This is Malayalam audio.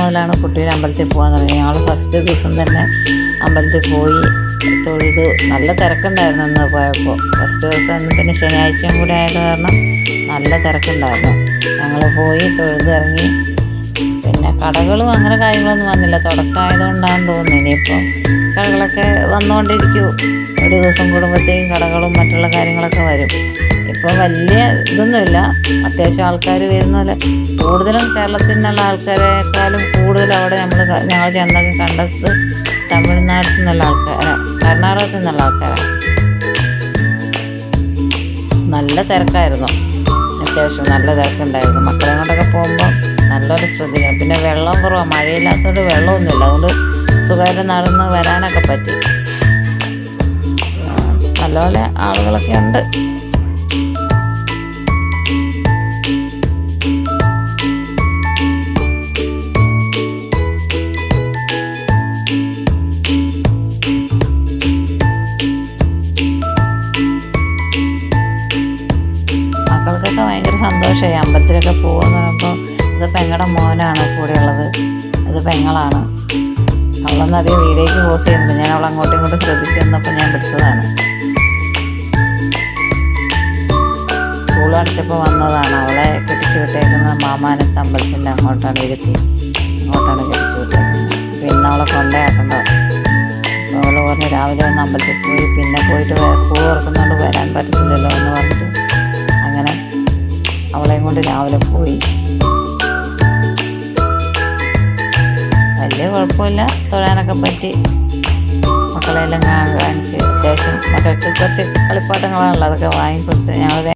മുതലാണ് കുട്ടിയുടെ അമ്പലത്തിൽ പോകാൻ തുടങ്ങി. ഞങ്ങൾ ഫസ്റ്റ് ദിവസം തന്നെ അമ്പലത്തിൽ പോയി തൊഴുതു. നല്ല തിരക്കുണ്ടായിരുന്നു ഇന്ന് പോയപ്പോൾ. ഫസ്റ്റ് ദിവസം ഇന്ന് പിന്നെ ശനിയാഴ്ചയും കൂടെ ആയത് കാരണം നല്ല തിരക്കുണ്ടായിരുന്നു. ഞങ്ങൾ പോയി തൊഴുതിറങ്ങി. പിന്നെ കടകളും അങ്ങനെ കാര്യങ്ങളൊന്നും വന്നില്ല, തുടക്കമായതുകൊണ്ടാണെന്ന് തോന്നുന്നു. ഇനിയിപ്പോൾ കടകളൊക്കെ വന്നുകൊണ്ടിരിക്കും. ഒരു ദിവസം കൂടുമ്പോഴത്തേക്കും കടകളും മറ്റുള്ള കാര്യങ്ങളൊക്കെ വരും. ഇപ്പോൾ വലിയ ഇതൊന്നുമില്ല, അത്യാവശ്യം ആൾക്കാർ വരുന്നത്. കൂടുതലും കേരളത്തിൽ നിന്നുള്ള ആൾക്കാരെക്കാളും കൂടുതൽ അവിടെ ഞങ്ങൾ ചെന്നൊക്കെ കണ്ടത് തമിഴ്നാട്ടിൽ നിന്നുള്ള ആൾക്കാരാണ്, കർണാടകത്തിൽ നിന്നുള്ള ആൾക്കാരാണ്. നല്ല തിരക്കായിരുന്നു, അത്യാവശ്യം നല്ല തിരക്കുണ്ടായിരുന്നു. മക്കളെ കൊണ്ടൊക്കെ പോകുമ്പോൾ നല്ലൊരു ശ്രദ്ധിക്കണം. പിന്നെ വെള്ളം കുറവാണ്, മഴയില്ലാത്തതുകൊണ്ട് വെള്ളമൊന്നുമില്ല, അതുകൊണ്ട് സുഖമായിട്ട് നടന്ന് വരാനൊക്കെ പറ്റി. നല്ലപോലെ ആളുകളൊക്കെ ഉണ്ട്. മക്കൾക്കൊക്കെ ഭയങ്കര സന്തോഷമായി അമ്പലത്തിലൊക്കെ പോകുമെന്ന് പറയുമ്പോൾ. ഇത് പെങ്ങളുടെ മോനാണ് കൂടെയുള്ളത്, ഇത് പെങ്ങളാണ്. അവളൊന്നും അധികം വീഡിയോയ്ക്ക് പോസ്റ്റ് ചെയ്യുന്നുണ്ട്. ഞാൻ അവൾ അങ്ങോട്ടും ഇങ്ങോട്ടും ശ്രദ്ധിച്ചു തന്നപ്പോൾ ഞാൻ പിടിച്ചതാണ്. സ്കൂൾ അടച്ചപ്പോൾ വന്നതാണ്. അവളെ കെട്ടിച്ചു വിട്ടേക്കുന്നത് മാമാനത്ത് അമ്പലത്തിൻ്റെ അങ്ങോട്ടാണ് ഇരുത്തി, അങ്ങോട്ടാണ് കെട്ടിച്ചു വിട്ടേക്കുന്നത്. പിന്നെ അവളെ കൊണ്ടയാക്കണ്ടോ. അപ്പോൾ അവൾ പറഞ്ഞ് രാവിലെ ഒന്ന് അമ്പലത്തിൽ പോയി, പിന്നെ പോയിട്ട് സ്കൂൾ തുറക്കുന്നതുകൊണ്ട് വരാൻ പറ്റത്തില്ലല്ലോ എന്ന് പറഞ്ഞിട്ട് അങ്ങനെ അവളെയും കൊണ്ട് രാവിലെ പോയി. വലിയ കുഴപ്പമില്ല, തൊഴാനൊക്കെ പറ്റി. മക്കളെല്ലാം കാണിച്ച് അത്യാവശ്യം മക്കൾക്ക് കുറച്ച് കളിപ്പാട്ടങ്ങളാണല്ലോ, അതൊക്കെ വാങ്ങിക്കൊടുത്ത് ഞങ്ങൾ